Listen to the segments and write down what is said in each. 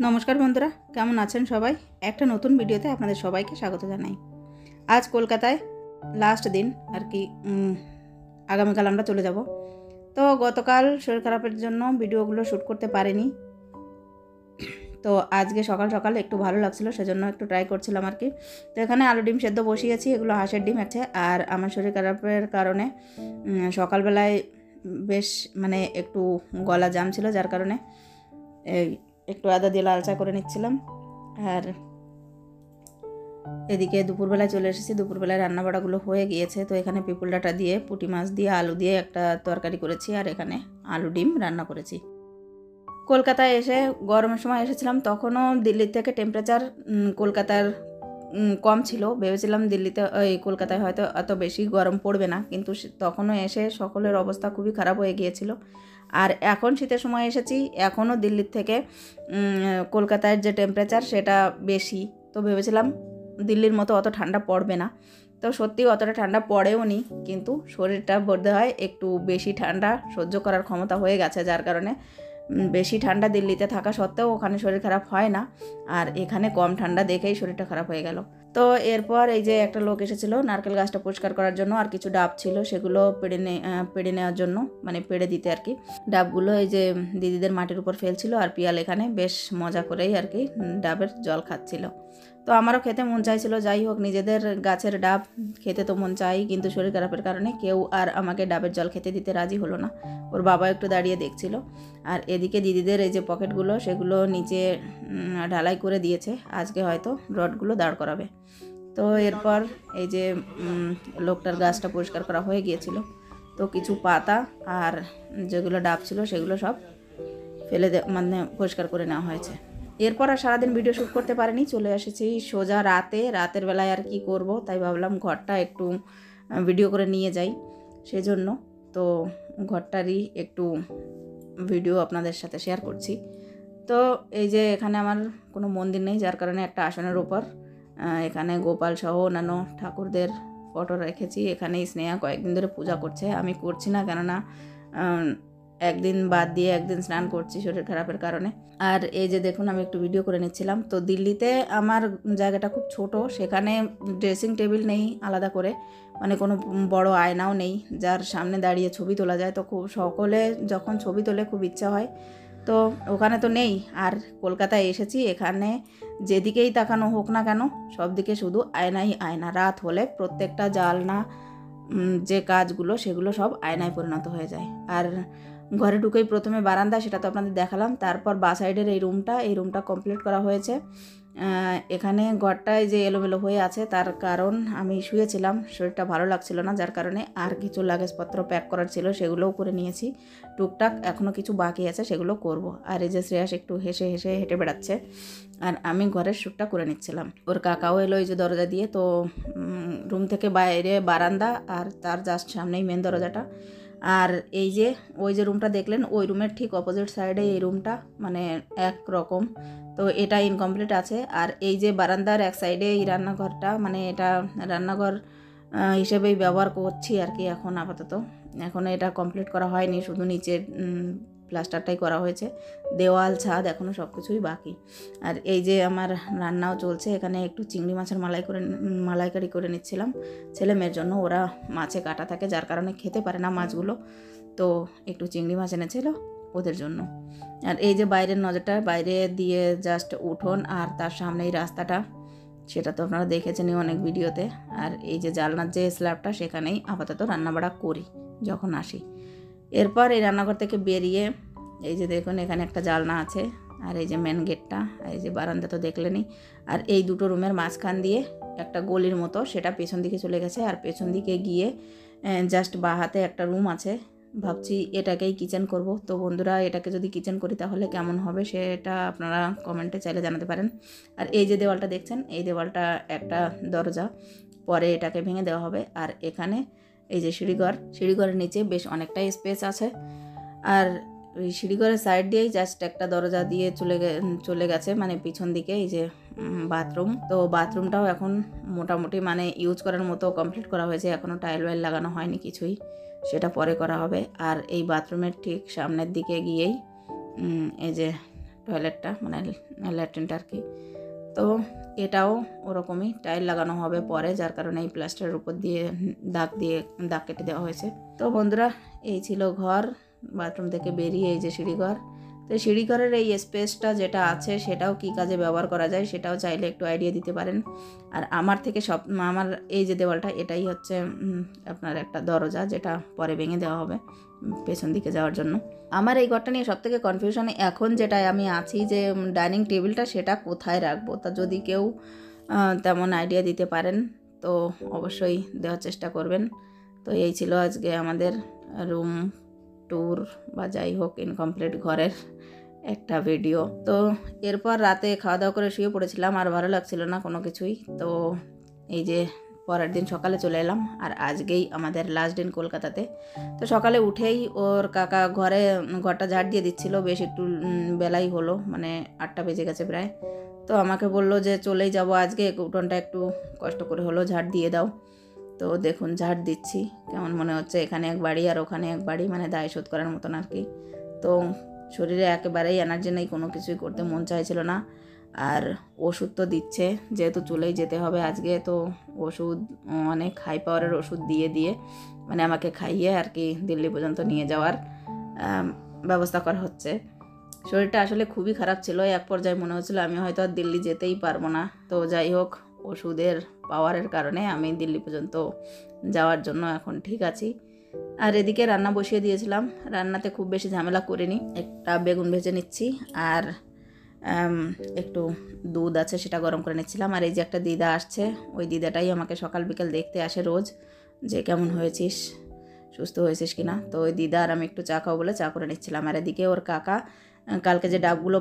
নমস্কার বন্ধুরা, কেমন আছেন সবাই? একটা নতুন ভিডিওতে আপনাদের সবাইকে স্বাগত জানাই। আজ কলকাতায় লাস্ট দিন আর কি, আগামীকাল আমরা চলে যাব। তো গতকাল শরীর খারাপের জন্য ভিডিওগুলো শ্যুট করতে পারিনি। তো আজকে সকাল সকাল একটু ভালো লাগছিল, সেজন্য একটু ট্রাই করছিলাম আর কি। তো এখানে আলু ডিম সেদ্ধ বসিয়েছি, এগুলো হাঁসের ডিম আছে। আর আমার শরীর খারাপের কারণে সকালবেলায় বেশ একটু গলা জাম ছিল, যার কারণে এই একটু আদা দিয়ে লাল চা করে নিচ্ছিলাম। আর এদিকে দুপুরবেলায় চলে এসেছি, দুপুরবেলায় রান্নাবাড়াগুলো হয়ে গিয়েছে। তো এখানে পিপুল ডাঁটা দিয়ে, পুঁটি মাছ দিয়ে, আলু দিয়ে একটা তরকারি করেছি, আর এখানে আলু ডিম রান্না করেছি। কলকাতায় এসে গরমের সময় এসেছিলাম, তখনও দিল্লির থেকে টেম্পারেচার কলকাতার কম ছিল। ভেবেছিলাম দিল্লিতে কলকাতায় হয়তো এত বেশি গরম পড়বে না, কিন্তু তখনও এসে সকলের অবস্থা খুবই খারাপ হয়ে গিয়েছিল। আর এখন শীতের সময় এসেছি, এখনও দিল্লির থেকে কলকাতার যে টেম্পারেচার সেটা বেশি। তো ভেবেছিলাম দিল্লির মতো অত ঠান্ডা পড়বে না, তো সত্যি অতটা ঠান্ডা পড়েও নি, কিন্তু শরীরটা বোধ হয় একটু বেশি ঠান্ডা সহ্য করার ক্ষমতা হয়ে গেছে, যার কারণে বেশি ঠান্ডা দিল্লিতে থাকা সত্ত্বেও ওখানে শরীর খারাপ হয় না। আর এখানে কম ঠান্ডা দেখেই শরীরটা খারাপ হয়ে গেল। তো এরপর এই যে একটা লোক এসেছিলো নারকেল গাছটা পরিষ্কার করার জন্য, আর কিছু ডাব ছিল সেগুলো পেড়ে নেওয়ার জন্য, পেড়ে দিতে আর কি। ডাবগুলো এই যে দিদিদের মাটির উপর ফেলছিল, আর পিয়াল এখানে বেশ মজা করেই আর কি ডাবের জল খাচ্ছিল। তো আমারও খেতে মন চাইছিল। যাই হোক, নিজেদের গাছের ডাব খেতে তো মন চাই, কিন্তু শরীর খারাপের কারণে কেউ আর আমাকে ডাবের জল খেতে দিতে রাজি হলো না। ওর বাবা একটু দাঁড়িয়ে দেখছিল। আর এদিকে দিদিদের এই যে পকেটগুলো, সেগুলো নিচে ঢালাই করে দিয়েছে, আজকে হয়তো রডগুলো দাঁড় করাবে। তো এরপর এই যে লোকটার গাছটা পরিষ্কার করা হয়ে গিয়েছিল, তো কিছু পাতা আর যেগুলো ডাব ছিল সেগুলো সব ফেলে পরিষ্কার করে নেওয়া হয়েছে। এরপর আর সারাদিন ভিডিও শ্যুট করতে পারিনি, চলে এসেছি সোজা রাতের বেলায়। আর কি করব, তাই ভাবলাম ঘরটা একটু ভিডিও করে নিয়ে যাই, সেজন্য তো ঘরটারই একটু ভিডিও আপনাদের সাথে শেয়ার করছি। তো এই যে এখানে আমার কোনো মন্দির নেই, যার কারণে একটা আসনের উপর এখানে গোপাল সহ অন্যান্য ঠাকুরদের ফটো রেখেছি। এখানেই স্নেহা কয়েকদিন ধরে পূজা করছে, আমি করছি না, কেননা একদিন বাদ দিয়ে একদিন স্নান করছি শরীর খারাপের কারণে। আর এই যে দেখুন, আমি একটু ভিডিও করে নিচ্ছিলাম। তো দিল্লিতে আমার জায়গাটা খুব ছোট, সেখানে ড্রেসিং টেবিল নেই আলাদা করে, কোনো বড় আয়নাও নেই যার সামনে দাঁড়িয়ে ছবি তোলা যায়। তো খুব সকলে যখন ছবি তোলে খুব ইচ্ছা হয়, তো ওখানে তো নেই। আর কলকাতায় এসেছি, এখানে যেদিকেই তাকানো হোক না কেন সব দিকে শুধু আয়নাই আয়না। রাত হলে প্রত্যেকটা জানলা যে কাজগুলো সেগুলো সব আয়নায় পরিণত হয়ে যায়। আর ঘরে ঢুকেই প্রথমে বারান্দা, সেটা তো আপনাদের দেখালাম। তারপর বা সাইডের এই রুমটা কমপ্লিট করা হয়েছে। এখানে ঘরটায় যে এলোমেলো হয়ে আছে, তার কারণ আমি শুয়েছিলাম, শরীরটা ভালো লাগছিল না, যার কারণে আর কিছু লাগেজপত্র প্যাক করার ছিল সেগুলোও করে নিয়েছি। টুকটাক এখনও কিছু বাকি আছে, সেগুলো করব। আর এই যে শ্রেয়াস একটু হেসে হেসে হেঁটে বেড়াচ্ছে, আর আমি ঘরের শ্যুটটা করে নিচ্ছিলাম। ওর কাকাও এলো এই যে দরজা দিয়ে। তো রুম থেকে বাইরে বারান্দা, আর তার জাস্ট সামনেই মেন দরজাটা। আর এই যে ওই যে রুমটা দেখলেন, ওই রুমের ঠিক অপোজিট সাইডে এই রুমটা, একরকম। তো এটা ইনকমপ্লিট আছে। আর এই যে বারান্দার এক সাইডে এই রান্নাঘরটা, এটা রান্নাঘর হিসেবেই ব্যবহার করছি আর কি এখন আপাতত। এখন এটা কমপ্লিট করা হয়নি, শুধু নিচের প্লাস্টারটাই করা হয়েছে, দেওয়াল ছাদ এখনও সব কিছুই বাকি। আর এই যে আমার রান্নাও চলছে, এখানে একটু চিংড়ি মাছের মালাইকারি করে নিচ্ছিলাম ছেলে মেয়ের জন্য। ওরা মাছে কাটা থাকে, যার কারণে খেতে পারে না মাছগুলো, তো একটু চিংড়ি মাছ এনেছিল ওদের জন্য। আর এই যে বাইরের নজরটা, বাইরে দিয়ে জাস্ট উঠোন, আর তার সামনে এই রাস্তাটা, সেটা তো আপনারা দেখেছেনই অনেক ভিডিওতে। আর এই যে জানলার যে স্ল্যাবটা, সেখানেই আপাতত রান্নাবাড়া করি যখন আসি। এরপর এই রান্নাঘর থেকে বেরিয়ে এই যে দেখুন, এখানে একটা জানলা আছে, আর এই যে মেন গেটটা, এই যে বারান্দা তো দেখলেনই। আর এই দুটো রুমের মাঝখান দিয়ে একটা গলির মতো, সেটা পেছন দিকে চলে গেছে। আর পেছন দিকে গিয়ে জাস্ট বাঁ হাতে একটা রুম আছে, ভাবছি এটাকেই কিচেন করব। তো বন্ধুরা, এটাকে যদি কিচেন করি তাহলে কেমন হবে সেটা আপনারা কমেন্টে চাইলে জানাতে পারেন। আর এই যে দেওয়ালটা দেখছেন, এই দেওয়ালটা একটা দরজা, পরে এটাকে ভেঙে দেওয়া হবে। আর এখানে এই যে সিঁড়িঘরের নিচে বেশ অনেকটাই স্পেস আছে। আর ওই সিঁড়িঘরের সাইড দিয়েই জাস্ট একটা দরজা দিয়ে চলে গেছে, পিছন দিকে এই যে বাথরুম। তো বাথরুমটাও এখন মোটামুটি ইউজ করার মতো কমপ্লিট করা হয়েছে, এখনও টাইল ওয়াইল লাগানো হয়নি কিছুই, সেটা পরে করা হবে। আর এই বাথরুমের ঠিক সামনের দিকে গিয়েই এই যে টয়লেটটা, মানে ল্যাট্রিনটা আর কি। তো এটাও ওরকমই টাইল লাগানো হবে পরে, যার কারণে এই প্লাস্টারের উপর দিয়ে দাগ কেটে দেওয়া হয়েছে। তো বন্ধুরা, এই ছিল ঘর। বাথরুম থেকে বেরিয়ে এই যে সিঁড়িঘর। তো সিঁড়িঘরের এই স্পেসটা যেটা আছে সেটাও কী কাজে ব্যবহার করা যায় সেটাও চাইলে একটু আইডিয়া দিতে পারেন। আর আমার এই যে দেওয়ালটা, এটাই হচ্ছে আপনার একটা দরজা, যেটা পরে ভেঙে দেওয়া হবে পেছন দিকে যাওয়ার জন্য। আমার এই ঘরটা নিয়ে সবথেকে কনফিউশনে এখন যেটাই আমি আছি, যে ডাইনিং টেবিলটা সেটা কোথায় রাখবো। তা যদি কেউ তেমন আইডিয়া দিতে পারেন তো অবশ্যই দেওয়ার চেষ্টা করবেন। তো এই ছিল আজকে আমাদের রুম ট্যুর বা যাই হোক ইনকমপ্লিট ঘরের একটা ভিডিও। তো এরপর রাতে খাওয়া দাওয়া করে শুয়ে পড়েছিলাম, আর ভালো লাগছিল না কোনো কিছুই। তো এই যে পরের দিন সকালে চলে এলাম, আর আজকেই আমাদের লাস্ট দিন কলকাতাতে। তো সকালে উঠেই ওর কাকা ঘরটা ঝাড় দিয়ে দিচ্ছিল, বেশ একটু বেলাই হলো, মানে 8টা বেজে গেছে প্রায়। তো আমাকে বললো যে চলেই যাব আজকে, উঠোনটা একটু কষ্ট করে হলো ঝাড় দিয়ে দাও। তো দেখুন ঝাড় দিচ্ছি, কেমন মনে হচ্ছে এখানে এক বাড়ি আর ওখানে এক বাড়ি, মানে দায় শোধ করার মতন আর কি। তো শরীরে একেবারেই এনার্জি নেই, কোনো কিছুই করতে মন চাইছিল না। আর ওষুধ তো দিচ্ছে, যেহেতু চলেই যেতে হবে আজকে, তো ওষুধ অনেক হাই পাওয়ারের ওষুধ দিয়ে মানে আমাকে খাইয়ে আর কি দিল্লি পর্যন্ত নিয়ে যাওয়ার ব্যবস্থা করা হচ্ছে। শরীরটা আসলে খুবই খারাপ ছিল, এক পর্যায়ে মনে হচ্ছিল আমি হয়তো আর দিল্লি যেতেই পারবো না। তো যাই হোক, ওষুধের পাওয়ারের কারণে আমি দিল্লি পর্যন্ত যাওয়ার জন্য এখন ঠিক আছি। আর এদিকে রান্না বসিয়ে দিয়েছিলাম, রান্নাতে খুব বেশি ঝামেলা করিনি। একটা বেগুন ভেজে নিচ্ছি, আর একটু দুধ আছে সেটা গরম করে নিচ্ছিলাম। আর এই যে একটা দিদা আসছে, ওই দিদাটাই আমাকে সকাল বিকেল দেখতে আসে রোজ, যে কেমন হয়েছিস, সুস্থ হয়েছিস কিনা। তো ওই দিদা আর আমি একটু চা খাবো বলে চা করে নিচ্ছিলাম। আর এদিকে ওর কাকা কালকে যে ডাবগুলো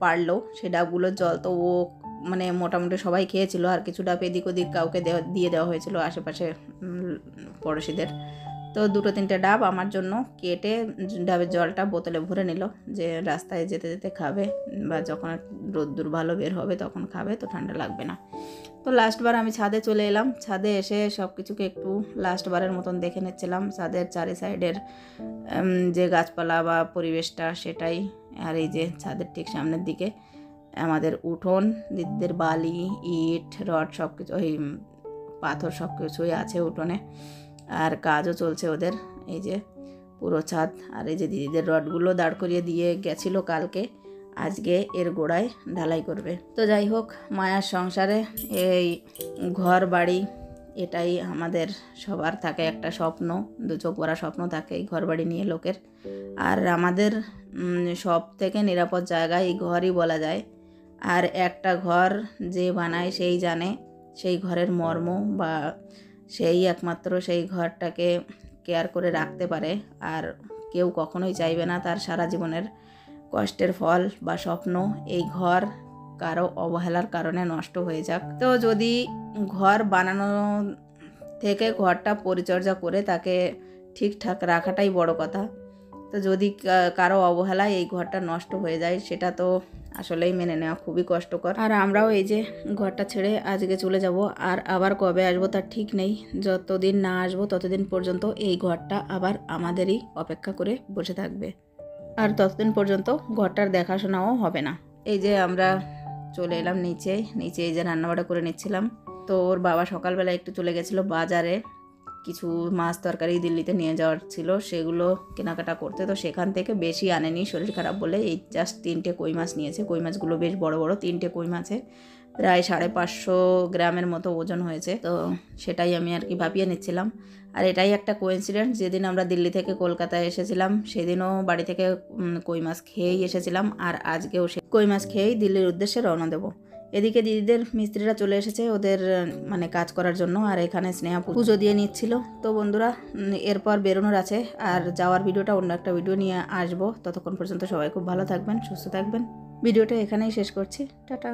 পারলো, সেই ডাবগুলোর জল তো ও মানে মোটামুটি সবাই খেয়েছিল, আর কিছু ডাব এদিক ওদিক কাউকে দিয়ে দেওয়া হয়েছিল আশেপাশে পড়োশিদের। তো 2-3টে ডাব আমার জন্য কেটে ডাবের জলটা বোতলে ভরে নিল, যে রাস্তায় যেতে যেতে খাবে, বা যখন রোদ্দুর ভালো বের হবে তখন খাবে, তো ঠান্ডা লাগবে না। তো লাস্টবার আমি ছাদে চলে এলাম, ছাদে এসে সব কিছুকে একটু লাস্টবারের মতন দেখে নিচ্ছিলাম, ছাদের চারি সাইডের যে গাছপালা বা পরিবেশটা সেটাই। আর এই যে ছাদের ঠিক সামনের দিকে আমাদের উঠোন, দিদিদের বালি, ইট, রড সব কিছু, ওই পাথর সব কিছুই আছে উঠোনে, আর কাজও চলছে ওদের। এই যে পুরো ছাদ, আর এই যে দিদিদের রডগুলো দাঁড় করিয়ে দিয়ে গেছিলো কালকে, আজকে এর গোড়ায় ঢালাই করবে। তো যাই হোক, মায়ার সংসারে এই ঘর বাড়ি এটাই আমাদের সবার থাকে একটা স্বপ্ন, দু চোখ ভরা স্বপ্ন থাকে এই ঘর বাড়ি নিয়ে লোকের। আর আমাদের সব থেকে নিরাপদ জায়গা এই ঘরই বলা যায়। আর একটা ঘর যে বানায় সেই জানে সেই ঘরের মর্ম, বা সেই একমাত্র সেই ঘরটাকে কেয়ার করে রাখতে পারে। আর কেউ কখনোই চাইবে না তার সারা জীবনের কষ্টের ফল বা স্বপ্ন এই ঘর কারো অবহেলার কারণে নষ্ট হয়ে যাক। তো যদি ঘর বানানো থেকে ঘরটা পরিচর্যা করে তাকে ঠিকঠাক রাখাটাই বড় কথা। তো যদি কারো অবহেলায় এই ঘরটা নষ্ট হয়ে যায়, সেটা তো আসলেই মেনে নেওয়া খুবই কষ্টকর। আর আমরাও এই যে ঘরটা ছেড়ে আজকে চলে যাব, আর আবার কবে আসবো তার ঠিক নেই। যতদিন না আসবো ততদিন পর্যন্ত এই ঘরটা আবার আমাদেরই অপেক্ষা করে বসে থাকবে, আর ততদিন পর্যন্ত ঘরটার দেখাশোনাও হবে না। এই যে আমরা চলে এলাম নিচে এই যে রান্নাবাড়া করে নিচ্ছিলাম। তো ওর বাবা সকালবেলা একটু চলে গেছিলো বাজারে, কিছু মাছ তরকারি দিল্লিতে নিয়ে যাওয়ার ছিল, সেগুলো কেনাকাটা করতে। তো সেখান থেকে বেশি আনেনি, শরীর খারাপ বলে এই জাস্ট 3টে কই মাছ নিয়েছে। কই মাছগুলো বেশ বড় বড়, 3টে কই মাছে প্রায় 550 গ্রামের মতো ওজন হয়েছে। তো সেটাই আমি আর কি ভাবিয়ে নিচ্ছিলাম। আর এটাই একটা কোইন্সিডেন্ট, যেদিন আমরা দিল্লি থেকে কলকাতায় এসেছিলাম সেদিনও বাড়ি থেকে কই মাছ খেয়েই এসেছিলাম, আর আজকেও সে কই মাছ খেয়েই দিল্লির উদ্দেশ্যে রওনা দেবো। এদিকে দিদিদের মিস্ত্রিরা চলে এসেছে ওদের মানে কাজ করার জন্য, আর এখানে স্নেহা পুজো দিয়ে নিচ্ছিল। তো বন্ধুরা, এরপর বেরোনোর আছে, আর যাওয়ার ভিডিওটা অন্য একটা ভিডিও নিয়ে আসবো। ততক্ষণ পর্যন্ত সবাই খুব ভালো থাকবেন, সুস্থ থাকবেন। ভিডিওটা এখানেই শেষ করছি, টাটা।